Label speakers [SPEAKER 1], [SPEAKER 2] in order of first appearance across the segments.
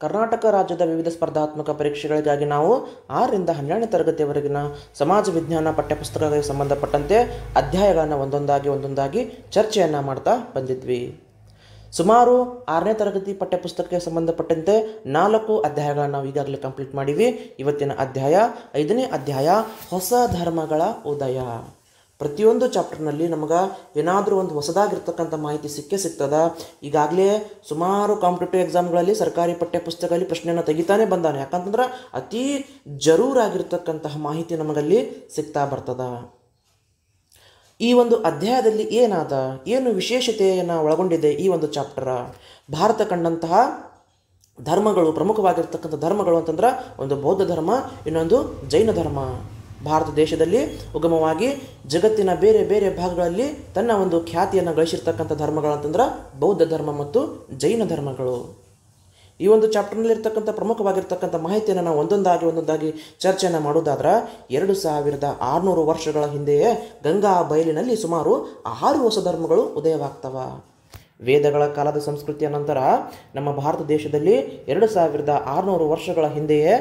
[SPEAKER 1] ಕರ್ನಾಟಕ ರಾಜ್ಯದ ವಿವಿಧ ಸ್ಪರ್ಧಾತ್ಮಕ ಪರೀಕ್ಷೆಗಳಿಗಾಗಿ ನಾವು 6ರಿಂದ 12ನೇ ತರಗತಿಯವರೆಗಿನ ಸಮಾಜ ವಿಜ್ಞಾನ ಪಠ್ಯಪುಸ್ತಕಗಳಿಗೆ ಸಂಬಂಧಪಟ್ಟಂತೆ ಅಧ್ಯಾಯಗಳನ್ನು ಒಂದೊಂದಾಗಿ ಚರ್ಚೆಯನ್ನು ಮಾಡ್ತಾ ಬಂದಿದ್ವಿ. ಸುಮಾರು 6ನೇ ತರಗತಿ ಪಠ್ಯಪುಸ್ತಕಕ್ಕೆ ಸಂಬಂಧಪಟ್ಟಂತೆ 4 ಅಧ್ಯಾಯಗಳನ್ನು ನಾವು ಈಗಾಗಲೇ ಕಂಪ್ಲೀಟ್ ಮಾಡಿವಿ. ಇವತ್ತಿನ ಅಧ್ಯಾಯ 5ನೇ ಅಧ್ಯಾಯ, ಹೊಸ ಧರ್ಮಗಳ ಉದಯ. ಪ್ರತಿಯೊಂದು ಚಾಪ್ಟರ್ನಲ್ಲಿ ನಮಗೆ ಏನಾದರೂ ಒಂದು ಹೊಸದಾಗಿರ್ತಕ್ಕಂಥ ಮಾಹಿತಿ ಸಿಗ್ತದ. ಈಗಾಗಲೇ ಸುಮಾರು ಕಾಂಪಿಟೇಟಿವ್ ಎಕ್ಸಾಮ್ಗಳಲ್ಲಿ ಸರ್ಕಾರಿ ಪಠ್ಯಪುಸ್ತಕದಲ್ಲಿ ಪ್ರಶ್ನೆಯನ್ನು ತೆಗಿತಾನೆ ಬಂದಾನೆ. ಯಾಕಂತಂದ್ರೆ ಅತಿ ಜರೂರಾಗಿರ್ತಕ್ಕಂತಹ ಮಾಹಿತಿ ನಮಗಲ್ಲಿ ಸಿಗ್ತಾ ಬರ್ತದ. ಈ ಒಂದು ಅಧ್ಯಾಯದಲ್ಲಿ ಏನು ವಿಶೇಷತೆಯನ್ನು ಒಳಗೊಂಡಿದೆ ಈ ಒಂದು ಚಾಪ್ಟರ್? ಭಾರತ ಕಂಡಂತಹ ಧರ್ಮಗಳು, ಪ್ರಮುಖವಾಗಿರ್ತಕ್ಕಂಥ ಧರ್ಮಗಳು ಅಂತಂದ್ರೆ ಒಂದು ಬೌದ್ಧ ಧರ್ಮ, ಇನ್ನೊಂದು ಜೈನ ಧರ್ಮ. ಭಾರತ ದೇಶದಲ್ಲಿ ಉಗಮವಾಗಿ ಜಗತ್ತಿನ ಬೇರೆ ಬೇರೆ ಭಾಗಗಳಲ್ಲಿ ತನ್ನ ಒಂದು ಖ್ಯಾತಿಯನ್ನು ಗಳಿಸಿರ್ತಕ್ಕಂಥ ಧರ್ಮಗಳು ಅಂತಂದ್ರೆ ಬೌದ್ಧ ಧರ್ಮ ಮತ್ತು ಜೈನ ಧರ್ಮಗಳು. ಈ ಒಂದು ಚಾಪ್ಟರ್ನಲ್ಲಿರ್ತಕ್ಕಂಥ ಪ್ರಮುಖವಾಗಿರ್ತಕ್ಕಂಥ ಮಾಹಿತಿಯನ್ನು ನಾವು ಒಂದೊಂದಾಗಿ ಚರ್ಚೆಯನ್ನು ಮಾಡೋದಾದ್ರೆ 2600 ವರ್ಷಗಳ ಹಿಂದೆಯೇ ಗಂಗಾ ಬಯಲಿನಲ್ಲಿ ಸುಮಾರು 6 ಹೊಸ ಧರ್ಮಗಳು ಉದಯವಾಗ್ತವ. ವೇದಗಳ ಕಾಲದ ಸಂಸ್ಕೃತಿಯ ನಂತರ ನಮ್ಮ ಭಾರತ ದೇಶದಲ್ಲಿ 2600 ವರ್ಷಗಳ ಹಿಂದೆಯೇ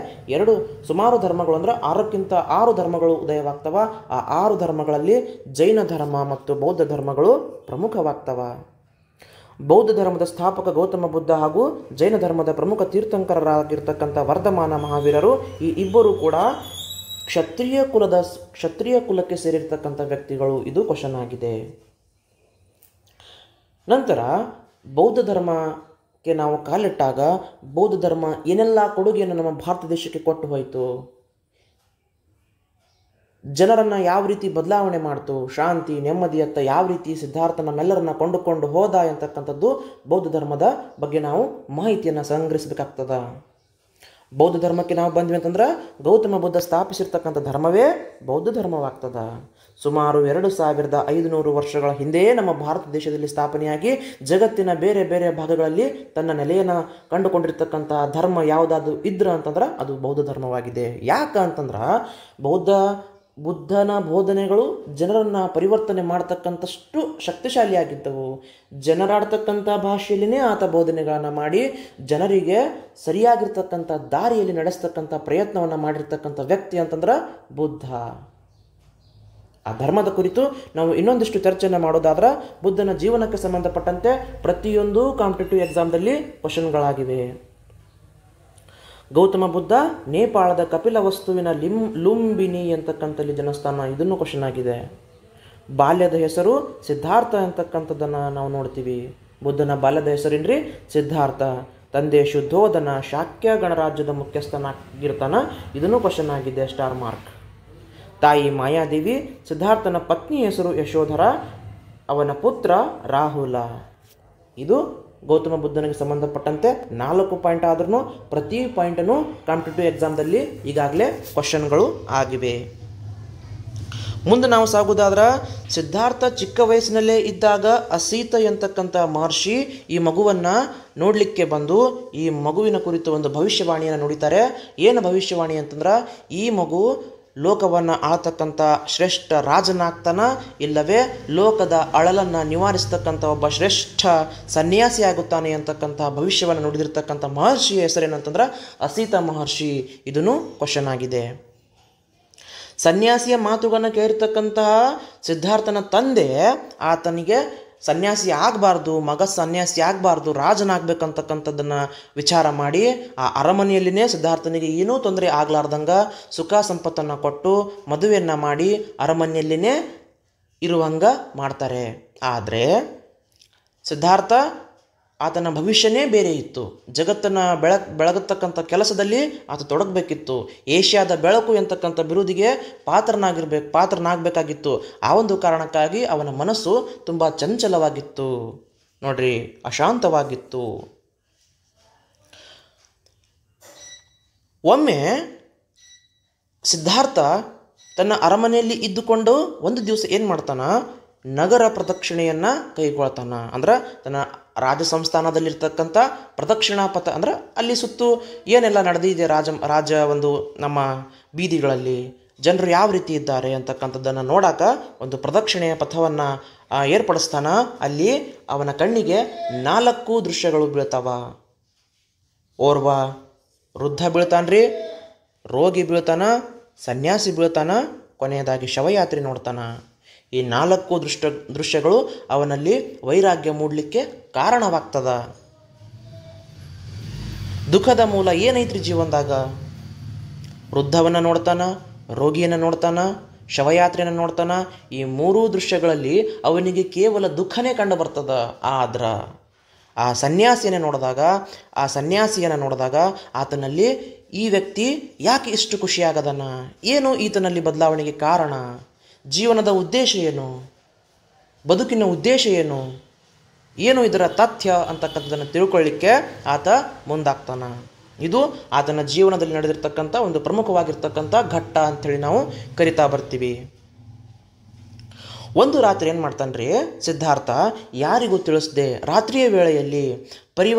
[SPEAKER 1] ಸುಮಾರು ಧರ್ಮಗಳು ಅಂದರೆ 6ಕ್ಕಿಂತ 6 ಧರ್ಮಗಳು ಉದಯವಾಗ್ತವ. ಆ 6 ಧರ್ಮಗಳಲ್ಲಿ ಜೈನ ಧರ್ಮ ಮತ್ತು ಬೌದ್ಧ ಧರ್ಮಗಳು ಪ್ರಮುಖವಾಗ್ತವ. ಬೌದ್ಧ ಧರ್ಮದ ಸ್ಥಾಪಕ ಗೌತಮ ಬುದ್ಧ ಹಾಗೂ ಜೈನ ಧರ್ಮದ ಪ್ರಮುಖ ತೀರ್ಥಂಕರರಾಗಿರ್ತಕ್ಕಂಥ ವರ್ಧಮಾನ ಮಹಾವೀರರು, ಈ ಇಬ್ಬರು ಕೂಡ ಕ್ಷತ್ರಿಯ ಕುಲಕ್ಕೆ ಸೇರಿರ್ತಕ್ಕಂಥ ವ್ಯಕ್ತಿಗಳು. ಇದು ಕ್ವಶನ್ ಆಗಿದೆ. ನಂತರ ಬೌದ್ಧ ಧರ್ಮಕ್ಕೆ ನಾವು ಕಾಲಿಟ್ಟಾಗ ಬೌದ್ಧ ಧರ್ಮ ಏನೆಲ್ಲ ಕೊಡುಗೆಯನ್ನು ನಮ್ಮ ಭಾರತ ದೇಶಕ್ಕೆ ಕೊಟ್ಟು ಹೋಯಿತು, ಜನರನ್ನು ಯಾವ ರೀತಿ ಬದಲಾವಣೆ ಮಾಡ್ತು, ಶಾಂತಿ ನೆಮ್ಮದಿಯತ್ತ ಯಾವ ರೀತಿ ಸಿದ್ಧಾರ್ಥ ನಮ್ಮೆಲ್ಲರನ್ನ ಕೊಂಡುಕೊಂಡು ಹೋದ ಅಂತಕ್ಕಂಥದ್ದು ಬೌದ್ಧ ಧರ್ಮದ ಬಗ್ಗೆ ನಾವು ಮಾಹಿತಿಯನ್ನು ಸಂಗ್ರಹಿಸಬೇಕಾಗ್ತದ. ಬೌದ್ಧ ಧರ್ಮಕ್ಕೆ ನಾವು ಬಂದ್ವಿ ಅಂತಂದ್ರೆ ಗೌತಮ ಬುದ್ಧ ಸ್ಥಾಪಿಸಿರ್ತಕ್ಕಂಥ ಧರ್ಮವೇ ಬೌದ್ಧ ಧರ್ಮವಾಗ್ತದ. ಸುಮಾರು 2500 ವರ್ಷಗಳ ಹಿಂದೆಯೇ ನಮ್ಮ ಭಾರತ ದೇಶದಲ್ಲಿ ಸ್ಥಾಪನೆಯಾಗಿ ಜಗತ್ತಿನ ಬೇರೆ ಬೇರೆ ಭಾಗಗಳಲ್ಲಿ ತನ್ನ ನೆಲೆಯನ್ನು ಕಂಡುಕೊಂಡಿರ್ತಕ್ಕಂಥ ಧರ್ಮ ಯಾವುದಾದ್ರು ಅಂತಂದ್ರೆ ಅದು ಬೌದ್ಧ ಧರ್ಮವಾಗಿದೆ. ಯಾಕಂತಂದ್ರೆ ಬುದ್ಧನ ಬೋಧನೆಗಳು ಜನರನ್ನು ಪರಿವರ್ತನೆ ಮಾಡ್ತಕ್ಕಂಥಷ್ಟು ಶಕ್ತಿಶಾಲಿಯಾಗಿದ್ದವು. ಜನರಾಡ್ತಕ್ಕಂಥ ಭಾಷೆಯಲ್ಲಿನೇ ಆತ ಬೋಧನೆಗಳನ್ನು ಮಾಡಿ ಜನರಿಗೆ ಸರಿಯಾಗಿರ್ತಕ್ಕಂಥ ದಾರಿಯಲ್ಲಿ ನಡೆಸ್ತಕ್ಕಂಥ ಪ್ರಯತ್ನವನ್ನು ಮಾಡಿರ್ತಕ್ಕಂಥ ವ್ಯಕ್ತಿ ಅಂತಂದ್ರೆ ಬುದ್ಧ. ಆ ಧರ್ಮದ ಕುರಿತು ನಾವು ಇನ್ನೊಂದಿಷ್ಟು ಚರ್ಚೆಯನ್ನು ಮಾಡೋದಾದ್ರೆ ಬುದ್ಧನ ಜೀವನಕ್ಕೆ ಸಂಬಂಧಪಟ್ಟಂತೆ ಪ್ರತಿಯೊಂದು ಕಾಂಪಿಟೇಟಿವ್ ಎಕ್ಸಾಮ್ದಲ್ಲಿ ಕ್ವಶನ್ಗಳಾಗಿವೆ. ಗೌತಮ ಬುದ್ಧ ನೇಪಾಳದ ಕಪಿಲವಸ್ತುವಿನ ಲುಂಬಿನಿ ಅಂತಕ್ಕಂಥಲ್ಲಿ ಜನಸ್ಥಾನ, ಇದನ್ನು ಕ್ವಶನ್ ಆಗಿದೆ. ಬಾಲ್ಯದ ಹೆಸರು ಸಿದ್ಧಾರ್ಥ ಅಂತಕ್ಕಂಥದ್ದನ್ನು ನಾವು ನೋಡ್ತೀವಿ. ಬುದ್ಧನ ಬಾಲ್ಯದ ಹೆಸರೇನ್ರಿ? ಸಿದ್ಧಾರ್ಥ. ತಂದೆ ಶುದ್ಧೋಧನ ಶಾಕ್ಯ ಗಣರಾಜ್ಯದ ಮುಖ್ಯಸ್ಥನಾಗಿರ್ತಾನ, ಇದನ್ನು ಕ್ವಶನ್ ಆಗಿದೆ, ಸ್ಟಾರ್ ಮಾರ್ಕ್. ತಾಯಿ ಮಾಯಾದೇವಿ. ಸಿದ್ಧಾರ್ಥನ ಪತ್ನಿ ಹೆಸರು ಯಶೋಧರ, ಅವನ ಪುತ್ರ ರಾಹುಲ. ಇದು ಗೌತಮ ಬುದ್ಧನಿಗೆ ಸಂಬಂಧಪಟ್ಟಂತೆ 4 ಪಾಯಿಂಟ್ ಆದ್ರೂ ಪ್ರತಿ ಪಾಯಿಂಟನ್ನು ಕಾಂಪಿಟೇಟಿವ್ ಎಕ್ಸಾಮ್ದಲ್ಲಿ ಈಗಾಗಲೇ ಕ್ವಶನ್ಗಳು ಆಗಿವೆ. ಮುಂದೆ ನಾವು ಸಾಗುವುದಾದ್ರೆ ಸಿದ್ಧಾರ್ಥ ಚಿಕ್ಕ ವಯಸ್ಸಿನಲ್ಲೇ ಇದ್ದಾಗ ಅಸೀತ ಎಂತಕ್ಕಂಥ ಮಹರ್ಷಿ ಈ ಮಗುವನ್ನು ನೋಡಲಿಕ್ಕೆ ಬಂದು ಈ ಮಗುವಿನ ಕುರಿತು ಒಂದು ಭವಿಷ್ಯವಾಣಿಯನ್ನು ನುಡಿತಾರೆ. ಏನು ಭವಿಷ್ಯವಾಣಿ ಅಂತಂದ್ರೆ, ಈ ಮಗು ಲೋಕವನ್ನು ಆಳ್ತಕ್ಕಂಥ ಶ್ರೇಷ್ಠ ರಾಜನಾಗ್ತಾನ, ಇಲ್ಲವೇ ಲೋಕದ ಅಳಲನ್ನು ನಿವಾರಿಸ್ತಕ್ಕಂಥ ಒಬ್ಬ ಶ್ರೇಷ್ಠ ಸನ್ಯಾಸಿ ಆಗುತ್ತಾನೆ ಅಂತಕ್ಕಂಥ ಭವಿಷ್ಯವನ್ನು ನುಡಿದಿರ್ತಕ್ಕಂಥ ಮಹರ್ಷಿಯ ಹೆಸರೇನಂತಂದ್ರೆ ಅಸೀತ ಮಹರ್ಷಿ. ಇದನ್ನು ಕ್ವಶನ್ ಆಗಿದೆ. ಸನ್ಯಾಸಿಯ ಮಾತುಗಳನ್ನು ಕೇಳಿರ್ತಕ್ಕಂತಹ ಸಿದ್ಧಾರ್ಥನ ತಂದೆ ಆತನಿಗೆ ಸನ್ಯಾಸಿ ಆಗಬಾರ್ದು, ಮಗ ಸನ್ಯಾಸಿ ಆಗಬಾರ್ದು, ರಾಜನಾಗಬೇಕಂತಕ್ಕಂಥದ್ದನ್ನು ವಿಚಾರ ಮಾಡಿ ಆ ಅರಮನೆಯಲ್ಲಿನೇ ಸಿದ್ಧಾರ್ಥನಿಗೆ ಏನೂ ತೊಂದರೆ ಆಗಲಾರ್ದಂಗೆ ಸುಖ ಸಂಪತ್ತನ್ನು ಕೊಟ್ಟು ಮದುವೆಯನ್ನು ಮಾಡಿ ಅರಮನೆಯಲ್ಲಿನೇ ಇರುವಂಗೆ ಮಾಡ್ತಾರೆ. ಆದರೆ ಸಿದ್ಧಾರ್ಥ ಆತನ ಭವಿಷ್ಯನೇ ಬೇರೆ ಇತ್ತು. ಜಗತ್ತನ್ನು ಬೆಳಗತಕ್ಕಂಥ ಕೆಲಸದಲ್ಲಿ ಆತ ತೊಡಗಬೇಕಿತ್ತು. ಏಷ್ಯಾದ ಬೆಳಕು ಎಂತಕ್ಕಂಥ ಬಿರುದಿಗೆ ಪಾತ್ರನಾಗಬೇಕಾಗಿತ್ತು. ಆ ಒಂದು ಕಾರಣಕ್ಕಾಗಿ ಅವನ ಮನಸ್ಸು ತುಂಬ ಚಂಚಲವಾಗಿತ್ತು ನೋಡ್ರಿ, ಅಶಾಂತವಾಗಿತ್ತು. ಒಮ್ಮೆ ಸಿದ್ಧಾರ್ಥ ತನ್ನ ಅರಮನೆಯಲ್ಲಿ ಇದ್ದುಕೊಂಡು ಒಂದು ದಿವಸ ಏನು ಮಾಡ್ತಾನ, ನಗರ ಪ್ರದಕ್ಷಿಣೆಯನ್ನು ಕೈಗೊಳ್ತಾನ. ಅಂದ್ರೆ ತನ್ನ ರಾಜ ಸಂಸ್ಥಾನದಲ್ಲಿರ್ತಕ್ಕಂಥ ಪ್ರದಕ್ಷಿಣಾ ಪಥ, ಅಂದ್ರೆ ಅಲ್ಲಿ ಸುತ್ತು ಏನೆಲ್ಲ ನಡೆದಿದೆ ರಾಜ ಒಂದು ನಮ್ಮ ಬೀದಿಗಳಲ್ಲಿ ಜನರು ಯಾವ ರೀತಿ ಇದ್ದಾರೆ ಅಂತಕ್ಕಂಥದ್ದನ್ನು ನೋಡಾಕ ಒಂದು ಪ್ರದಕ್ಷಿಣೆಯ ಪಥವನ್ನು ಏರ್ಪಡಿಸ್ತಾನ. ಅಲ್ಲಿ ಅವನ ಕಣ್ಣಿಗೆ 4 ದೃಶ್ಯಗಳು ಬೀಳ್ತಾವ. ಓರ್ವ ವೃದ್ಧ ಬೀಳ್ತಾನ್ರಿ, ರೋಗಿ ಬೀಳ್ತಾನ, ಸನ್ಯಾಸಿ ಬೀಳ್ತಾನ, ಕೊನೆಯದಾಗಿ ಶವಯಾತ್ರೆ ನೋಡ್ತಾನ. ಈ 4 ದೃಶ್ಯಗಳು ಅವನಲ್ಲಿ ವೈರಾಗ್ಯ ಮೂಡಲಿಕ್ಕೆ ಕಾರಣವಾಗ್ತದ. ದುಃಖದ ಮೂಲ ಏನೈತ್ರಿ ಜೀವನದಾಗ? ವೃದ್ಧವನ್ನು ನೋಡ್ತಾನ, ರೋಗಿಯನ್ನು ನೋಡ್ತಾನ, ಶವಯಾತ್ರೆಯನ್ನು ನೋಡ್ತಾನ. ಈ 3 ದೃಶ್ಯಗಳಲ್ಲಿ ಅವನಿಗೆ ಕೇವಲ ದುಃಖನೇ ಕಂಡು ಬರ್ತದ. ಆದ್ರೆ ಆ ಸನ್ಯಾಸಿಯನ್ನು ನೋಡಿದಾಗ ಆತನಲ್ಲಿ ಈ ವ್ಯಕ್ತಿ ಯಾಕೆ ಇಷ್ಟು ಖುಷಿಯಾಗದನ, ಏನು ಈತನಲ್ಲಿ ಬದಲಾವಣೆಗೆ ಕಾರಣ, ಜೀವನದ ಉದ್ದೇಶ ಏನು, ಬದುಕಿನ ಉದ್ದೇಶ ಏನು ಇದರ ತಥ್ಯ ಅಂತಕ್ಕಂಥದ್ದನ್ನು ತಿಳ್ಕೊಳ್ಳಿಕ್ಕೆ ಆತ ಮುಂದಾಗ್ತಾನ. ಇದು ಆತನ ಜೀವನದಲ್ಲಿ ನಡೆದಿರ್ತಕ್ಕಂಥ ಒಂದು ಪ್ರಮುಖವಾಗಿರ್ತಕ್ಕಂಥ ಘಟ್ಟ ಅಂಥೇಳಿ ನಾವು ಕರಿತಾ ಬರ್ತೀವಿ. ಒಂದು ರಾತ್ರಿ ಏನು ಮಾಡ್ತಾನ್ರಿ ಸಿದ್ಧಾರ್ಥ, ಯಾರಿಗೂ ತಿಳಿಸದೆ ರಾತ್ರಿಯ ವೇಳೆಯಲ್ಲಿ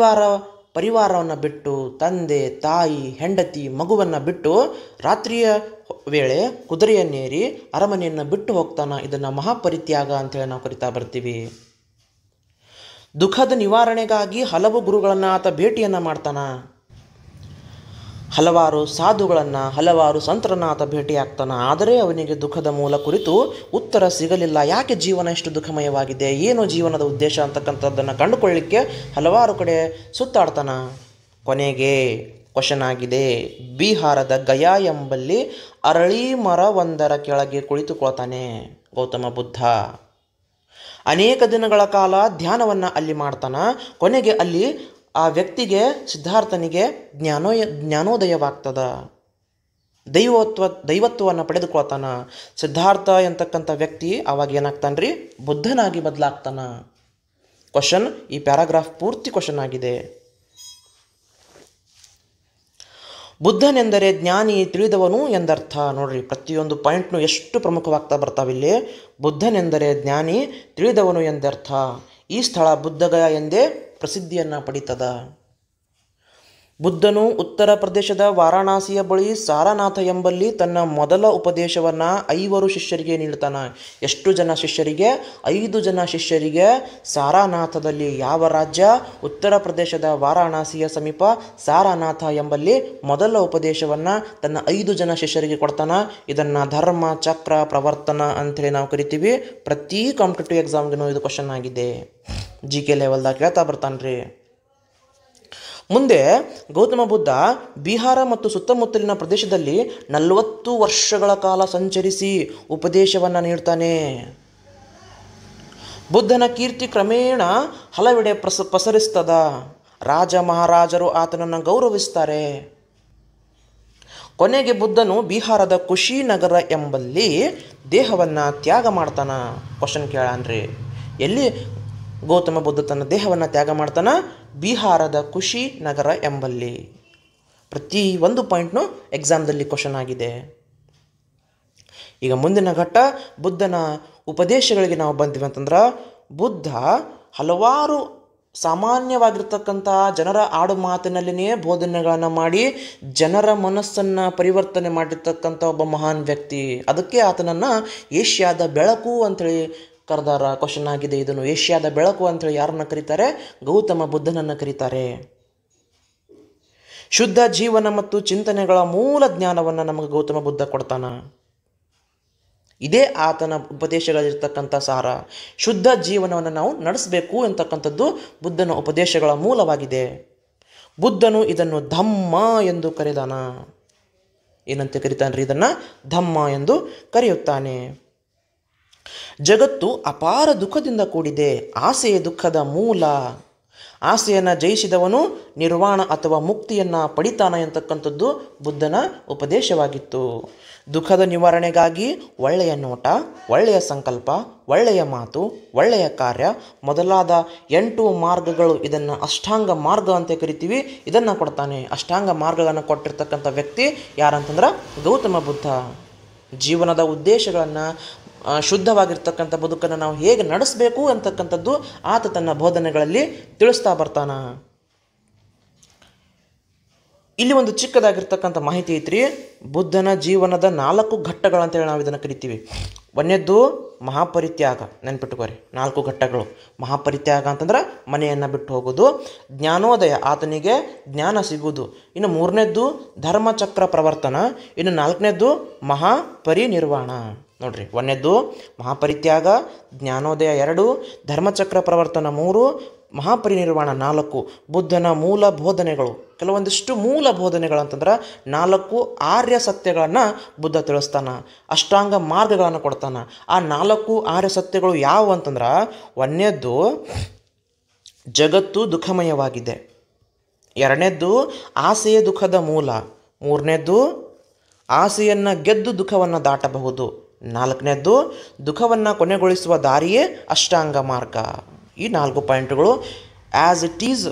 [SPEAKER 1] ಪರಿವಾರವನ್ನು ಬಿಟ್ಟು, ತಂದೆ ತಾಯಿ ಹೆಂಡತಿ ಮಗುವನ್ನು ಬಿಟ್ಟು ರಾತ್ರಿಯ ವೇಳೆ ಕುದುರೆಯನ್ನೇರಿ ಅರಮನೆಯನ್ನು ಬಿಟ್ಟು ಹೋಗ್ತಾನ. ಇದನ್ನು ಮಹಾಪರಿತ್ಯಾಗ ಅಂತೇಳಿ ನಾವು ಕರಿತಾ ಬರ್ತೀವಿ. ದುಃಖದ ನಿವಾರಣೆಗಾಗಿ ಹಲವು ಗುರುಗಳನ್ನು ಆತ ಭೇಟಿಯನ್ನು ಮಾಡ್ತಾನ. ಹಲವಾರು ಸಾಧುಗಳನ್ನು, ಹಲವಾರು ಸಂತರನ್ನು ಆತ ಭೇಟಿಯಾಗ್ತಾನ. ಆದರೆ ಅವನಿಗೆ ದುಃಖದ ಮೂಲ ಕುರಿತು ಉತ್ತರ ಸಿಗಲಿಲ್ಲ. ಯಾಕೆ ಜೀವನ ಇಷ್ಟು ದುಃಖಮಯವಾಗಿದೆ, ಏನು ಜೀವನದ ಉದ್ದೇಶ ಅಂತಕ್ಕಂಥದ್ದನ್ನು ಕಂಡುಕೊಳ್ಳಿಕ್ಕೆ ಹಲವಾರು ಕಡೆ ಸುತ್ತಾಡ್ತಾನ. ಕೊನೆಗೆ ಕ್ವಶನ್ ಆಗಿದೆ. ಬಿಹಾರದ ಗಯಾ ಎಂಬಲ್ಲಿ ಅರಳಿ ಮರವೊಂದರ ಕೆಳಗೆ ಕುಳಿತುಕೊಳ್ತಾನೆ ಗೌತಮ ಬುದ್ಧ. ಅನೇಕ ದಿನಗಳ ಕಾಲ ಧ್ಯಾನವನ್ನು ಅಲ್ಲಿ ಮಾಡ್ತಾನ. ಕೊನೆಗೆ ಅಲ್ಲಿ ಆ ವ್ಯಕ್ತಿಗೆ, ಸಿದ್ಧಾರ್ಥನಿಗೆ ಜ್ಞಾನೋದಯವಾಗ್ತದ. ದೈವತ್ವವನ್ನು ಪಡೆದುಕೊಳ್ತಾನ. ಸಿದ್ಧಾರ್ಥ ಎಂತಕ್ಕಂಥ ವ್ಯಕ್ತಿ ಅವಾಗ ಏನಾಗ್ತಾನ್ರಿ, ಬುದ್ಧನಾಗಿ ಬದಲಾಗ್ತಾನ. ಕ್ವಶನ್, ಈ ಪ್ಯಾರಾಗ್ರಾಫ್ ಪೂರ್ತಿ ಕ್ವಶನ್ ಆಗಿದೆ. ಬುದ್ಧನೆಂದರೆ ಜ್ಞಾನಿ, ತಿಳಿದವನು ಎಂದರ್ಥ. ನೋಡ್ರಿ, ಪ್ರತಿಯೊಂದು ಪಾಯಿಂಟ್ನು ಎಷ್ಟು ಪ್ರಮುಖವಾಗ್ತಾ ಬರ್ತಾವಿಲ್ಲಿ. ಬುದ್ಧನೆಂದರೆ ಜ್ಞಾನಿ, ತಿಳಿದವನು ಎಂದರ್ಥ. ಈ ಸ್ಥಳ ಬುದ್ಧಗಯ ಎಂದೇ ಪ್ರಸಿದ್ಧಿಯನ್ನು ಪಡೀತದ. ಬುದ್ಧನು ಉತ್ತರ ಪ್ರದೇಶದ ವಾರಾಣಸಿಯ ಬಳಿ ಸಾರನಾಥ ಎಂಬಲ್ಲಿ ತನ್ನ ಮೊದಲ ಉಪದೇಶವನ್ನು 5 ಶಿಷ್ಯರಿಗೆ ನೀಡ್ತಾನ. ಎಷ್ಟು ಜನ ಶಿಷ್ಯರಿಗೆ? 5 ಜನ ಶಿಷ್ಯರಿಗೆ. ಸಾರನಾಥದಲ್ಲಿ ಯಾವ ರಾಜ್ಯ? ಉತ್ತರ ಪ್ರದೇಶದ ವಾರಾಣಸಿಯ ಸಮೀಪ ಸಾರನಾಥ ಎಂಬಲ್ಲಿ ಮೊದಲ ಉಪದೇಶವನ್ನು ತನ್ನ 5 ಜನ ಶಿಷ್ಯರಿಗೆ ಕೊಡ್ತಾನ. ಇದನ್ನು ಧರ್ಮ ಚಕ್ರ ಪ್ರವರ್ತನ ಅಂಥೇಳಿ ನಾವು ಕರಿತೀವಿ. ಪ್ರತಿ ಕಾಂಪಿಟೇಟಿವ್ ಎಕ್ಸಾಮ್ಗೂ ಇದು ಕ್ವಶನ್ ಆಗಿದೆ. GK ಲೆವೆಲ್ದಾಗ ಕೇಳ್ತಾ ಬರ್ತಾನ್ರಿ. ಮುಂದೆ ಗೌತಮ ಬುದ್ಧ ಬಿಹಾರ ಮತ್ತು ಸುತ್ತಮುತ್ತಲಿನ ಪ್ರದೇಶದಲ್ಲಿ 40 ವರ್ಷಗಳ ಕಾಲ ಸಂಚರಿಸಿ ಉಪದೇಶವನ್ನು ನೀಡ್ತಾನೆ. ಬುದ್ಧನ ಕೀರ್ತಿ ಕ್ರಮೇಣ ಹಲವೆಡೆ ಪಸರಿಸ್ತದ. ರಾಜ ಮಹಾರಾಜರು ಆತನನ್ನು ಗೌರವಿಸ್ತಾರೆ. ಕೊನೆಗೆ ಬುದ್ಧನು ಬಿಹಾರದ ಕುಶಿನಗರ ಎಂಬಲ್ಲಿ ದೇಹವನ್ನು ತ್ಯಾಗ ಮಾಡ್ತಾನ. ಕ್ವಶನ್ ಕೇಳಾನ್ರಿ, ಎಲ್ಲಿ ಗೌತಮ ಬುದ್ಧ ತನ್ನ ದೇಹವನ್ನು ತ್ಯಾಗ ಮಾಡ್ತಾನ? ಬಿಹಾರದ ಕುಶಿನಗರ ಎಂಬಲ್ಲಿ. ಪ್ರತಿ ಒಂದು ಪಾಯಿಂಟ್ನು ಎಕ್ಸಾಮ್ದಲ್ಲಿ ಕ್ವಶನ್ ಆಗಿದೆ. ಈಗ ಮುಂದಿನ ಘಟ್ಟ ಬುದ್ಧನ ಉಪದೇಶಗಳಿಗೆ ನಾವು ಬಂದ್ವಿ ಅಂತಂದ್ರೆ, ಬುದ್ಧ ಹಲವಾರು ಸಾಮಾನ್ಯವಾಗಿರ್ತಕ್ಕಂಥ ಜನರ ಆಡು ಮಾತಿನಲ್ಲಿನೇ ಬೋಧನೆಗಳನ್ನು ಮಾಡಿ ಜನರ ಮನಸ್ಸನ್ನು ಪರಿವರ್ತನೆ ಮಾಡಿರ್ತಕ್ಕಂಥ ಒಬ್ಬ ಮಹಾನ್ ವ್ಯಕ್ತಿ. ಅದಕ್ಕೆ ಆತನನ್ನು ಏಷ್ಯಾದ ಬೆಳಕು ಅಂಥೇಳಿ ಕರೆದಾರ. ಕ್ವಶನ್ ಆಗಿದೆ. ಇದನ್ನು ಏಷ್ಯಾದ ಬೆಳಕು ಅಂಥೇಳಿ ಯಾರನ್ನು ಕರೀತಾರೆ? ಗೌತಮ ಬುದ್ಧನನ್ನು ಕರೀತಾರೆ. ಶುದ್ಧ ಜೀವನ ಮತ್ತು ಚಿಂತನೆಗಳ ಮೂಲ ಜ್ಞಾನವನ್ನು ನಮಗೆ ಗೌತಮ ಬುದ್ಧ ಕೊಡ್ತಾನ. ಇದೇ ಆತನ ಉಪದೇಶಗಳಿರ್ತಕ್ಕಂಥ ಸಾರ. ಶುದ್ಧ ಜೀವನವನ್ನು ನಾವು ನಡೆಸಬೇಕು ಅಂತಕ್ಕಂಥದ್ದು ಬುದ್ಧನ ಉಪದೇಶಗಳ ಮೂಲವಾಗಿದೆ. ಬುದ್ಧನು ಇದನ್ನು ಧಮ್ಮ ಎಂದು ಕರೆದಾನ. ಏನಂತ ಕರೀತಾನ್ರಿ? ಇದನ್ನು ಧಮ್ಮ ಎಂದು ಕರೆಯುತ್ತಾನೆ. ಜಗತ್ತು ಅಪಾರ ದುಃಖದಿಂದ ಕೂಡಿದೆ. ಆಸೆಯೇ ದುಃಖದ ಮೂಲ. ಆಸೆಯನ್ನು ಜಯಿಸಿದವನು ನಿರ್ವಾಣ ಅಥವಾ ಮುಕ್ತಿಯನ್ನು ಪಡಿತಾನ ಎಂತಕ್ಕಂಥದ್ದು ಬುದ್ಧನ ಉಪದೇಶವಾಗಿತ್ತು. ದುಃಖದ ನಿವಾರಣೆಗಾಗಿ ಒಳ್ಳೆಯ ನೋಟ, ಒಳ್ಳೆಯ ಸಂಕಲ್ಪ, ಒಳ್ಳೆಯ ಮಾತು, ಒಳ್ಳೆಯ ಕಾರ್ಯ ಮೊದಲಾದ 8 ಮಾರ್ಗಗಳು, ಇದನ್ನು ಅಷ್ಟಾಂಗ ಮಾರ್ಗ ಅಂತ ಕರಿತೀವಿ, ಇದನ್ನು ಕೊಡ್ತಾನೆ. ಅಷ್ಟಾಂಗ ಮಾರ್ಗಗಳನ್ನು ಕೊಟ್ಟಿರ್ತಕ್ಕಂಥ ವ್ಯಕ್ತಿ ಯಾರಂತಂದ್ರೆ ಗೌತಮ ಬುದ್ಧ. ಜೀವನದ ಉದ್ದೇಶಗಳನ್ನು, ಶುದ್ಧವಾಗಿರ್ತಕ್ಕಂಥ ಬದುಕನ್ನು ನಾವು ಹೇಗೆ ನಡೆಸಬೇಕು ಅಂತಕ್ಕಂಥದ್ದು ಆತ ತನ್ನ ಬೋಧನೆಗಳಲ್ಲಿ ತಿಳಿಸ್ತಾ ಬರ್ತಾನ. ಇಲ್ಲಿ ಒಂದು ಚಿಕ್ಕದಾಗಿರ್ತಕ್ಕಂಥ ಮಾಹಿತಿ ಐತ್ರಿ. ಬುದ್ಧನ ಜೀವನದ 4 ಘಟ್ಟಗಳಂತೇಳಿ ನಾವು ಇದನ್ನು ಕರಿತೀವಿ. ಒಂದನೇದ್ದು ಮಹಾಪರಿತ್ಯಾಗ, ನೆನ್ಪಿಟ್ಟುಕೋರಿ 4 ಘಟ್ಟಗಳು. ಮಹಾಪರಿತ್ಯಾಗ ಅಂತಂದ್ರೆ ಮನೆಯನ್ನು ಬಿಟ್ಟು ಹೋಗೋದು. ಜ್ಞಾನೋದಯ, ಆತನಿಗೆ ಜ್ಞಾನ ಸಿಗುವುದು. ಇನ್ನು 3ನೇದ್ದು ಧರ್ಮಚಕ್ರ ಪ್ರವರ್ತನ. ಇನ್ನು 4ನೇದ್ದು ಮಹಾಪರಿನಿರ್ವಾಣ. ನೋಡ್ರಿ, 1ನೇದ್ದು ಮಹಾಪರಿತ್ಯಾಗ, ಜ್ಞಾನೋದಯ 2, ಧರ್ಮಚಕ್ರ ಪ್ರವರ್ತನ 3, ಮಹಾಪರಿನಿರ್ವಾಣ 4. ಬುದ್ಧನ ಮೂಲ ಬೋಧನೆಗಳು, ಕೆಲವೊಂದಿಷ್ಟು ಮೂಲ ಬೋಧನೆಗಳಂತಂದ್ರೆ 4 ಆರ್ಯ ಸತ್ಯಗಳನ್ನು ಬುದ್ಧ ತಿಳಿಸ್ತಾನ, ಅಷ್ಟಾಂಗ ಮಾರ್ಗಗಳನ್ನು ಕೊಡ್ತಾನ. ಆ 4 ಆರ್ಯ ಸತ್ಯಗಳು ಯಾವುವು ಅಂತಂದ್ರೆ, 1ನೇದ್ದು ಜಗತ್ತು ದುಃಖಮಯವಾಗಿದೆ, 2ನೇದ್ದು ಆಸೆಯ ದುಃಖದ ಮೂಲ, 3ನೇದ್ದು ಆಸೆಯನ್ನು ಗೆದ್ದು ದುಃಖವನ್ನು ದಾಟಬಹುದು, 4ನೇದ್ದು ದುಃಖವನ್ನು ಕೊನೆಗೊಳಿಸುವ ದಾರಿಯೇ ಅಷ್ಟಾಂಗ ಮಾರ್ಗ. ಈ 4 ಪಾಯಿಂಟ್ಗಳು ಆ್ಯಸ್ ಇಟ್ ಈಸ್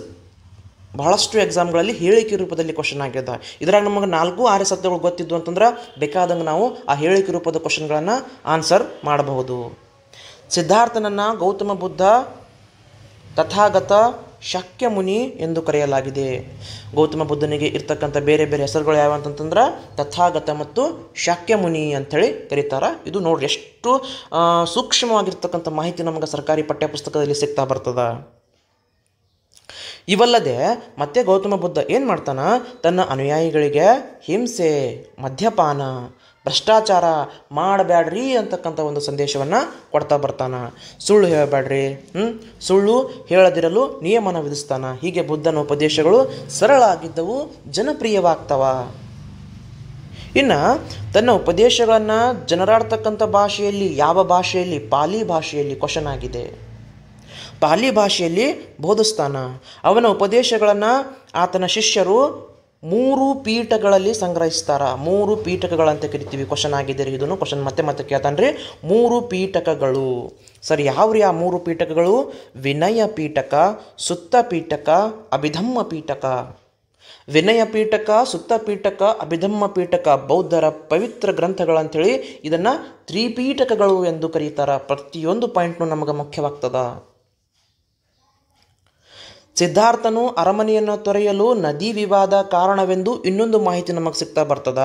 [SPEAKER 1] ಬಹಳಷ್ಟು ಎಕ್ಸಾಮ್ಗಳಲ್ಲಿ ಹೇಳಿಕೆ ರೂಪದಲ್ಲಿ ಕ್ವಶನ್ ಆಗಿದೆ. ಇದ್ರಾಗ ನಮಗೆ 4 ಆರ್ಯ ಸತ್ಯಗಳು ಗೊತ್ತಿದ್ದು ಅಂತಂದ್ರೆ ಬೇಕಾದಂಗೆ ನಾವು ಆ ಹೇಳಿಕೆ ರೂಪದ ಕ್ವಶನ್ಗಳನ್ನು ಆನ್ಸರ್ ಮಾಡಬಹುದು. ಸಿದ್ಧಾರ್ಥನನ್ನು ಗೌತಮ ಬುದ್ಧ ತಥಾಗತ ಶಾಕ್ಯಮುನಿ ಎಂದು ಕರೆಯಲಾಗಿದೆ. ಗೌತಮ ಬುದ್ಧನಿಗೆ ಇರ್ತಕ್ಕಂಥ ಬೇರೆ ಬೇರೆ ಹೆಸರುಗಳು ಯಾವ ಅಂತಂತಂದ್ರೆ ತಥಾಗತ ಮತ್ತು ಶಾಕ್ಯಮುನಿ ಅಂಥೇಳಿ ಕರೀತಾರೆ. ಇದು ನೋಡ್ರಿ ಎಷ್ಟು ಸೂಕ್ಷ್ಮವಾಗಿರ್ತಕ್ಕಂಥ ಮಾಹಿತಿ ನಮಗೆ ಸರ್ಕಾರಿ ಪಠ್ಯಪುಸ್ತಕದಲ್ಲಿ ಸಿಗ್ತಾ ಬರ್ತದ. ಇವಲ್ಲದೆ ಮತ್ತೆ ಗೌತಮ ಬುದ್ಧ ಏನು ಮಾಡ್ತಾನ, ತನ್ನ ಅನುಯಾಯಿಗಳಿಗೆ ಹಿಂಸೆ, ಮದ್ಯಪಾನ, ಭ್ರಷ್ಟಾಚಾರ ಮಾಡಬೇಡ್ರಿ ಅಂತಕ್ಕಂಥ ಒಂದು ಸಂದೇಶವನ್ನು ಕೊಡ್ತಾ ಬರ್ತಾನ. ಸುಳ್ಳು ಹೇಳಬೇಡ್ರಿ, ಸುಳ್ಳು ಹೇಳದಿರಲು ನಿಯಮನ ವಿಧಿಸ್ತಾನ. ಹೀಗೆ ಬುದ್ಧನ ಉಪದೇಶಗಳು ಸರಳ ಆಗಿದ್ದವು, ಜನಪ್ರಿಯವಾಗ್ತವ. ಇನ್ನು ತನ್ನ ಉಪದೇಶಗಳನ್ನು ಜನರಾಡ್ತಕ್ಕಂಥ ಭಾಷೆಯಲ್ಲಿ, ಯಾವ ಭಾಷೆಯಲ್ಲಿ? ಪಾಲಿ ಭಾಷೆಯಲ್ಲಿ ಕ್ವಶನ್ ಆಗಿದೆ. ಪಾಲಿ ಭಾಷೆಯಲ್ಲಿ ಬೋಧಿಸ್ತಾನ. ಅವನ ಉಪದೇಶಗಳನ್ನು ಆತನ ಶಿಷ್ಯರು 3 ಪೀಠಗಳಲ್ಲಿ ಸಂಗ್ರಹಿಸ್ತಾರ. 3 ಪೀಠಕಗಳಂತ ಕರಿತೀವಿ. ಕ್ವಶನ್ ಆಗಿದೆ ರೀ, ಇದನ್ನು ಕ್ವಶನ್ ಮತ್ತೆ ಕೇಳ್ತಾನೆ ರೀ. 3 ಪೀಠಕಗಳು ಸರಿ ಯಾವ್ರಿ? ಆ 3 ಪೀಠಕಗಳು ವಿನಯ ಪೀಠಕ, ಸುತ್ತ ಪೀಠಕ, ಅಭಿಧಮ್ಮ ಪೀಠಕ. ವಿನಯ ಪೀಠಕ, ಸುತ್ತ ಪೀಠಕ, ಅಭಿಧಮ್ಮ ಪೀಠಕ ಬೌದ್ಧರ ಪವಿತ್ರ ಗ್ರಂಥಗಳಂಥೇಳಿ ಇದನ್ನು ತ್ರಿಪೀಠಕಗಳು ಎಂದು ಕರೀತಾರ. ಪ್ರತಿಯೊಂದು ಪಾಯಿಂಟ್ನು ನಮಗೆ ಮುಖ್ಯವಾಗ್ತದ. ಸಿದ್ಧಾರ್ಥನು ಅರಮನೆಯನ್ನು ತೊರೆಯಲು ನದಿ ವಿವಾದ ಕಾರಣವೆಂದು ಇನ್ನೊಂದು ಮಾಹಿತಿ ನಮಗೆ ಸಿಗ್ತಾ ಬರ್ತದ.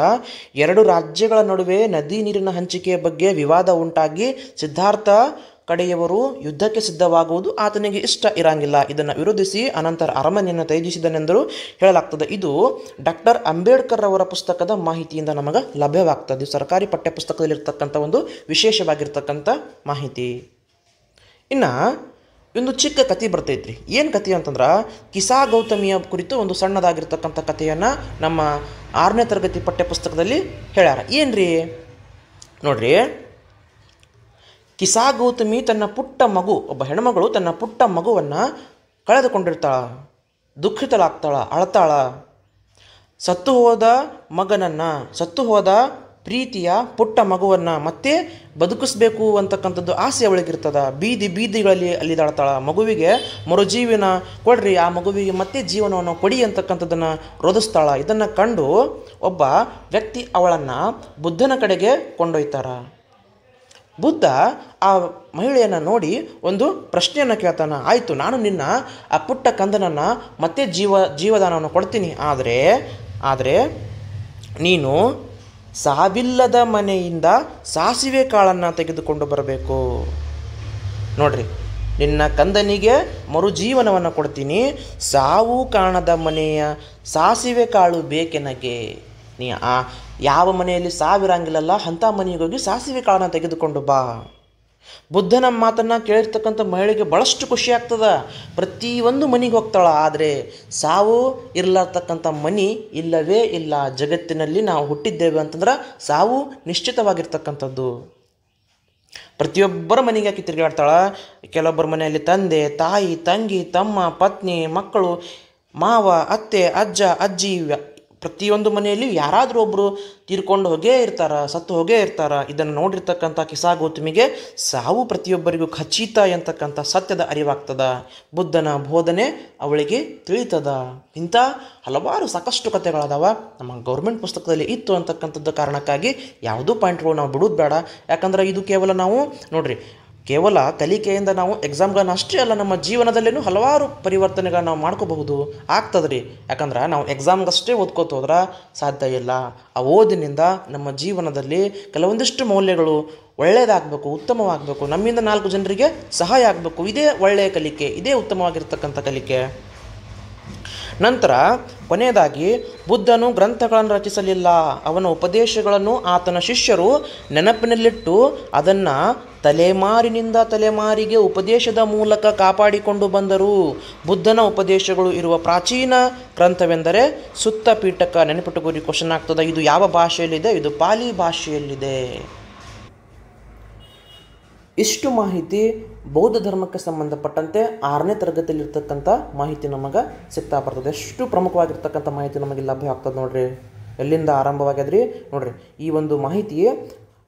[SPEAKER 1] 2 ರಾಜ್ಯಗಳ ನಡುವೆ ನದಿ ನೀರಿನ ಹಂಚಿಕೆಯ ಬಗ್ಗೆ ವಿವಾದ ಉಂಟಾಗಿ ಸಿದ್ಧಾರ್ಥ ಕಡೆಯವರು ಯುದ್ಧಕ್ಕೆ ಸಿದ್ಧವಾಗುವುದು ಆತನಿಗೆ ಇಷ್ಟ ಇರಂಗಿಲ್ಲ. ಇದನ್ನು ವಿರೋಧಿಸಿ ಅನಂತರ ಅರಮನೆಯನ್ನು ತ್ಯಜಿಸಿದನೆಂದರೂ ಹೇಳಲಾಗ್ತದೆ. ಇದು ಡಾಕ್ಟರ್ ಅಂಬೇಡ್ಕರ್ ಅವರ ಪುಸ್ತಕದ ಮಾಹಿತಿಯಿಂದ ನಮಗೆ ಲಭ್ಯವಾಗ್ತದೆ. ಸರ್ಕಾರಿ ಪಠ್ಯಪುಸ್ತಕದಲ್ಲಿರ್ತಕ್ಕಂಥ ಒಂದು ವಿಶೇಷವಾಗಿರ್ತಕ್ಕಂಥ ಮಾಹಿತಿ. ಇನ್ನು ಒಂದು ಚಿಕ್ಕ ಕತೆ ಬರ್ತೈತ್ರಿ. ಏನು ಕತೆ ಅಂತಂದ್ರೆ, ಕಿಸಾ ಗೌತಮಿಯ ಕುರಿತು ಒಂದು ಸಣ್ಣದಾಗಿರ್ತಕ್ಕಂಥ ಕಥೆಯನ್ನು ನಮ್ಮ 6ನೇ ತರಗತಿ ಪಠ್ಯಪುಸ್ತಕದಲ್ಲಿ ಹೇಳ್ಯಾರ. ಏನ್ರಿ ನೋಡ್ರಿ, ಕಿಸಾ ಗೌತಮಿ ತನ್ನ ಪುಟ್ಟ ಮಗು, ಒಬ್ಬ ಹೆಣ್ಮಗಳು ತನ್ನ ಪುಟ್ಟ ಮಗುವನ್ನು ಕಳೆದುಕೊಂಡಿರ್ತಾಳ, ದುಃಖಿತಳಾಗ್ತಾಳ, ಅಳತಾಳ. ಸತ್ತು ಹೋದ ಪ್ರೀತಿಯ ಪುಟ್ಟ ಮಗುವನ್ನು ಮತ್ತೆ ಬದುಕಿಸ್ಬೇಕು ಅಂತಕ್ಕಂಥದ್ದು ಆಸೆ ಅವಳಿಗಿರ್ತದ. ಬೀದಿಗಳಲ್ಲಿ ಅಲ್ಲಿದಾಳ್ತಾಳ. ಮಗುವಿಗೆ ಮರುಜೀವನ ಕೊಡ್ರಿ, ಆ ಮಗುವಿಗೆ ಮತ್ತೆ ಜೀವನವನ್ನು ಕೊಡಿ ಅಂತಕ್ಕಂಥದ್ದನ್ನು ರೋಧಿಸ್ತಾಳ. ಇದನ್ನು ಕಂಡು ಒಬ್ಬ ವ್ಯಕ್ತಿ ಅವಳನ್ನು ಬುದ್ಧನ ಕಡೆಗೆ ಕೊಂಡೊಯ್ತಾರ. ಬುದ್ಧ ಆ ಮಹಿಳೆಯನ್ನು ನೋಡಿ ಒಂದು ಪ್ರಶ್ನೆಯನ್ನು ಕೇಳ್ತಾನ. ಆಯಿತು, ನಾನು ನಿನ್ನ ಆ ಪುಟ್ಟ ಕಂದನನ್ನು ಮತ್ತೆ ಜೀವದಾನವನ್ನು ಕೊಡ್ತೀನಿ, ಆದರೆ ನೀನು ಸಾವಿಲ್ಲದ ಮನೆಯಿಂದ ಸಾಸಿವೆ ಕಾಳನ್ನು ತೆಗೆದುಕೊಂಡು ಬರಬೇಕು. ನೋಡ್ರಿ, ನಿನ್ನ ಕಂದನಿಗೆ ಮರುಜೀವನವನ್ನು ಕೊಡ್ತೀನಿ, ಸಾವು ಕಾಣದ ಮನೆಯ ಸಾಸಿವೆ ಕಾಳು ಬೇಕೆನಗೆ. ನೀ ಯಾವ ಮನೆಯಲ್ಲಿ ಸಾವಿರಂಗಿಲ್ಲಲ್ಲ ಅಂಥ ಮನೆಗೆ ಹೋಗಿ ಸಾಸಿವೆ ಕಾಳನ್ನು ತೆಗೆದುಕೊಂಡು ಬಾ. ಬುದ್ಧನ ಮಾತನ್ನು ಕೇಳಿರ್ತಕ್ಕಂಥ ಮಹಿಳೆಗೆ ಭಾಳಷ್ಟು ಖುಷಿ ಆಗ್ತದ. ಪ್ರತಿಯೊಂದು ಮನೆಗೆ ಹೋಗ್ತಾಳ. ಆದರೆ ಸಾವು ಇರಲಾರ್ತಕ್ಕಂಥ ಮನೆ ಇಲ್ಲವೇ ಇಲ್ಲ. ಜಗತ್ತಿನಲ್ಲಿ ನಾವು ಹುಟ್ಟಿದ್ದೇವೆ ಅಂತಂದ್ರೆ ಸಾವು ನಿಶ್ಚಿತವಾಗಿರ್ತಕ್ಕಂಥದ್ದು. ಪ್ರತಿಯೊಬ್ಬರ ಮನೆಗೆ ಆಕಿ ತಿರುಗಾಡ್ತಾಳ. ಕೆಲವೊಬ್ಬರ ಮನೆಯಲ್ಲಿ ತಂದೆ, ತಾಯಿ, ತಂಗಿ, ತಮ್ಮ, ಪತ್ನಿ, ಮಕ್ಕಳು, ಮಾವ, ಅತ್ತೆ, ಅಜ್ಜ, ಅಜ್ಜಿ, ಪ್ರತಿಯೊಂದು ಮನೆಯಲ್ಲಿ ಯಾರಾದರೂ ಒಬ್ಬರು ತೀರ್ಕೊಂಡು ಸತ್ತು ಹೋಗೇ ಇರ್ತಾರ. ಇದನ್ನು ನೋಡಿರ್ತಕ್ಕಂಥ ಕಿಸಾ ಗೌತಮಿಗೆ ಸಾವು ಪ್ರತಿಯೊಬ್ಬರಿಗೂ ಖಚಿತ ಎಂತಕ್ಕಂಥ ಸತ್ಯದ ಅರಿವಾಗ್ತದ. ಬುದ್ಧನ ಬೋಧನೆ ಅವಳಿಗೆ ತಿಳಿತದ. ಇಂಥ ಹಲವಾರು ಸಾಕಷ್ಟು ಕಥೆಗಳದಾವ. ನಮ್ಮ ಗೌರ್ಮೆಂಟ್ ಪುಸ್ತಕದಲ್ಲಿ ಇತ್ತು ಅಂತಕ್ಕಂಥದ್ದು ಕಾರಣಕ್ಕಾಗಿ ಯಾವುದೂ ಪಾಯಿಂಟ್ಗಳು ನಾವು ಬಿಡೋದು ಬೇಡ. ಯಾಕಂದ್ರೆ ಇದು ಕೇವಲ ನಾವು ನೋಡ್ರಿ ಕೇವಲ ಕಲಿಕೆಯಿಂದ ನಾವು ಎಕ್ಸಾಮ್ಗಳನ್ನ ಅಷ್ಟೇ ಅಲ್ಲ, ನಮ್ಮ ಜೀವನದಲ್ಲೇನು ಹಲವಾರು ಪರಿವರ್ತನೆಗಳನ್ನ ನಾವು ಮಾಡ್ಕೋಬಹುದು, ಆಗ್ತದೆ ರೀ. ಯಾಕಂದ್ರೆ ನಾವು ಎಕ್ಸಾಮ್ಗಷ್ಟೇ ಓದ್ಕೋತ ಹೋದ್ರೆ ಸಾಧ್ಯ ಇಲ್ಲ. ಆ ಓದಿನಿಂದ ನಮ್ಮ ಜೀವನದಲ್ಲಿ ಕೆಲವೊಂದಿಷ್ಟು ಮೌಲ್ಯಗಳು ಒಳ್ಳೆಯದಾಗಬೇಕು, ಉತ್ತಮವಾಗಬೇಕು, ನಮ್ಮಿಂದ 4 ಜನರಿಗೆ ಸಹಾಯ ಆಗಬೇಕು. ಇದೇ ಒಳ್ಳೆಯ ಕಲಿಕೆ, ಇದೇ ಉತ್ತಮವಾಗಿರ್ತಕ್ಕಂಥ ಕಲಿಕೆ. ನಂತರ ಕೊನೆಯದಾಗಿ, ಬುದ್ಧನು ಗ್ರಂಥಗಳನ್ನು ರಚಿಸಲಿಲ್ಲ. ಅವನ ಉಪದೇಶಗಳನ್ನು ಆತನ ಶಿಷ್ಯರು ನೆನಪಿನಲ್ಲಿಟ್ಟು ಅದನ್ನು ತಲೆಮಾರಿನಿಂದ ತಲೆಮಾರಿಗೆ ಉಪದೇಶದ ಮೂಲಕ ಕಾಪಾಡಿಕೊಂಡು ಬಂದರು. ಬುದ್ಧನ ಉಪದೇಶಗಳು ಇರುವ ಪ್ರಾಚೀನ ಗ್ರಂಥವೆಂದರೆ ಸುತ್ತ ಪೀಠಕ. ನೆನಪಿಟ್ಟುಕೋರಿ, ಕ್ವಶನ್ ಆಗ್ತದೆ, ಇದು ಯಾವ ಭಾಷೆಯಲ್ಲಿದೆ? ಇದು ಪಾಲಿ ಭಾಷೆಯಲ್ಲಿದೆ. ಇಷ್ಟು ಮಾಹಿತಿ ಬೌದ್ಧ ಧರ್ಮಕ್ಕೆ ಸಂಬಂಧಪಟ್ಟಂತೆ 6ನೇ ತರಗತಿಯಲ್ಲಿರ್ತಕ್ಕಂಥ ಮಾಹಿತಿ ನಮಗೆ ಸಿಗ್ತಾ ಬರ್ತದೆ. ಎಷ್ಟು ಪ್ರಮುಖವಾಗಿರ್ತಕ್ಕಂಥ ಮಾಹಿತಿ ನಮಗೆ ಲಭ್ಯ ಆಗ್ತದೆ ನೋಡ್ರಿ. ಎಲ್ಲಿಂದ ಆರಂಭವಾಗ್ಯದ್ರಿ ನೋಡ್ರಿ. ಈ ಒಂದು ಮಾಹಿತಿ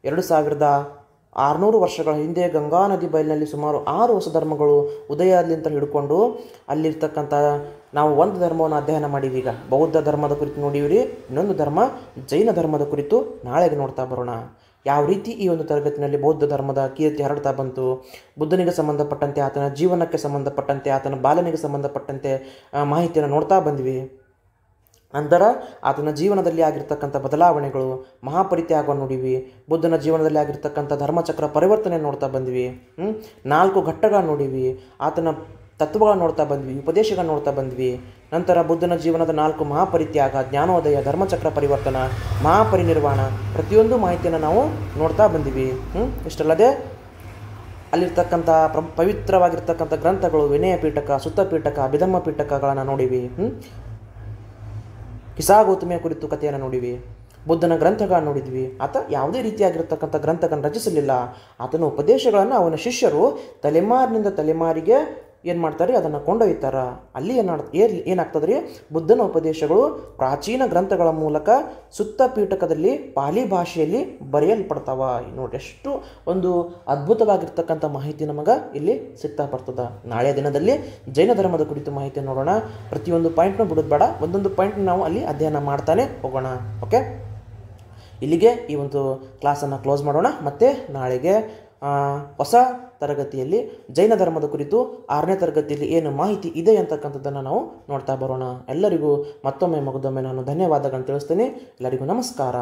[SPEAKER 1] 2600 ವರ್ಷಗಳ ಹಿಂದೆ ಗಂಗಾ ನದಿ ಬಯಲಿನಲ್ಲಿ ಸುಮಾರು 6 ಹೊಸ ಧರ್ಮಗಳು ಉದಯದಿಂದ ಹಿಡ್ಕೊಂಡು ಅಲ್ಲಿರ್ತಕ್ಕಂಥ ನಾವು ಒಂದು ಧರ್ಮವನ್ನು ಅಧ್ಯಯನ ಮಾಡೀವಿ. ಈಗ ಬೌದ್ಧ ಧರ್ಮದ ಕುರಿತು ನೋಡಿವ್ರಿ. ಇನ್ನೊಂದು ಧರ್ಮ ಜೈನ ಧರ್ಮದ ಕುರಿತು ನಾಳೆಗೆ ನೋಡ್ತಾ ಬರೋಣ. ಯಾವ ರೀತಿ ಈ ಒಂದು ತರಗತಿನಲ್ಲಿ ಬೌದ್ಧ ಧರ್ಮದ ಕೀರ್ತಿ ಹರಡ್ತಾ ಬಂತು, ಬುದ್ಧನಿಗೆ ಸಂಬಂಧಪಟ್ಟಂತೆ, ಆತನ ಜೀವನಕ್ಕೆ ಸಂಬಂಧಪಟ್ಟಂತೆ, ಆತನ ಬಾಲನೆಗೆ ಸಂಬಂಧಪಟ್ಟಂತೆ ಮಾಹಿತಿಯನ್ನು ನೋಡ್ತಾ ಬಂದ್ವಿ. ನಂತರ ಆತನ ಜೀವನದಲ್ಲಿ ಆಗಿರ್ತಕ್ಕಂಥ ಬದಲಾವಣೆಗಳು, ಮಹಾಪರಿತ್ಯಾಗವನ್ನು ನೋಡಿವಿ. ಬುದ್ಧನ ಜೀವನದಲ್ಲಿ ಆಗಿರ್ತಕ್ಕಂಥ ಧರ್ಮಚಕ್ರ ಪರಿವರ್ತನೆ ನೋಡ್ತಾ ಬಂದ್ವಿ. 4 ಘಟ್ಟಗಳನ್ನು ನೋಡಿವಿ. ಆತನ ತತ್ವಗಳನ್ನು ನೋಡ್ತಾ ಬಂದ್ವಿ, ಉಪದೇಶಗಳನ್ನು ನೋಡ್ತಾ ಬಂದ್ವಿ. ನಂತರ ಬುದ್ಧನ ಜೀವನದ 4 ಮಹಾಪರಿತ್ಯಾಗ, ಜ್ಞಾನೋದಯ, ಧರ್ಮಚಕ್ರ ಪರಿವರ್ತನ, ಮಹಾಪರಿನಿರ್ವಾಣ, ಪ್ರತಿಯೊಂದು ಮಾಹಿತಿಯನ್ನು ನಾವು ನೋಡ್ತಾ ಬಂದಿವಿ. ಇಷ್ಟಲ್ಲದೆ ಅಲ್ಲಿರ್ತಕ್ಕಂಥ ಪವಿತ್ರವಾಗಿರ್ತಕ್ಕಂಥ ಗ್ರಂಥಗಳು, ವಿನಯ ಪೀಠಕ, ಸುತ್ತ ಪೀಠಕ, ಅಭಿಧಮ್ಮ ಪೀಠಕಗಳನ್ನು ನೋಡಿವಿ. ಕಿಸಾಗೌತಮಿಯ ಕುರಿತು ಕಥೆಯನ್ನು ನೋಡಿವಿ. ಬುದ್ಧನ ಗ್ರಂಥಗಳನ್ನು ನೋಡಿದ್ವಿ. ಆತ ಯಾವುದೇ ರೀತಿಯಾಗಿರ್ತಕ್ಕಂಥ ಗ್ರಂಥಗಳನ್ನು ರಚಿಸಲಿಲ್ಲ. ಆತನ ಉಪದೇಶಗಳನ್ನು ಅವನ ಶಿಷ್ಯರು ತಲೆಮಾರಿನಿಂದ ತಲೆಮಾರಿಗೆ ಏನು ಮಾಡ್ತಾರೆ, ಅದನ್ನು ಕೊಂಡೊಯ್ತಾರ. ಅಲ್ಲಿ ಏನಾಗ್ತದೆ ರೀ, ಬುದ್ಧನ ಉಪದೇಶಗಳು ಪ್ರಾಚೀನ ಗ್ರಂಥಗಳ ಮೂಲಕ ಸುತ್ತ ಪೀಠಕದಲ್ಲಿ ಪಾಲಿ ಭಾಷೆಯಲ್ಲಿ ಬರೆಯಲ್ಪಡ್ತಾವ. ನೋಡ್ರಿ, ಎಷ್ಟು ಒಂದು ಅದ್ಭುತವಾಗಿರ್ತಕ್ಕಂಥ ಮಾಹಿತಿ ನಮಗೆ ಇಲ್ಲಿ ಸಿಗ್ತಾ ಬರ್ತದೆ. ನಾಳೆಯ ದಿನದಲ್ಲಿ ಜೈನ ಧರ್ಮದ ಕುರಿತು ಮಾಹಿತಿ ನೋಡೋಣ. ಪ್ರತಿಯೊಂದು ಪಾಯಿಂಟ್ನೂ ಬಿಡೋದು ಬೇಡ, ಒಂದೊಂದು ಪಾಯಿಂಟ್ ನಾವು ಅಲ್ಲಿ ಅಧ್ಯಯನ ಮಾಡ್ತಾನೆ ಹೋಗೋಣ. ಓಕೆ, ಇಲ್ಲಿಗೆ ಈ ಒಂದು ಕ್ಲಾಸನ್ನು ಕ್ಲೋಸ್ ಮಾಡೋಣ. ಮತ್ತೆ ನಾಳೆಗೆ ಹೊಸ ತರಗತಿಯಲ್ಲಿ ಜೈನ ಧರ್ಮದ ಕುರಿತು 6ನೇ ತರಗತಿಯಲ್ಲಿ ಏನು ಮಾಹಿತಿ ಇದೆ ಅಂತಕ್ಕಂಥದ್ದನ್ನು ನಾವು ನೋಡ್ತಾ ಬರೋಣ. ಎಲ್ಲರಿಗೂ ಮತ್ತೊಮ್ಮೆ ಮಗದೊಮ್ಮೆ ನಾನು ಧನ್ಯವಾದಗಳನ್ನು ತಿಳಿಸ್ತೀನಿ. ಎಲ್ಲರಿಗೂ ನಮಸ್ಕಾರ.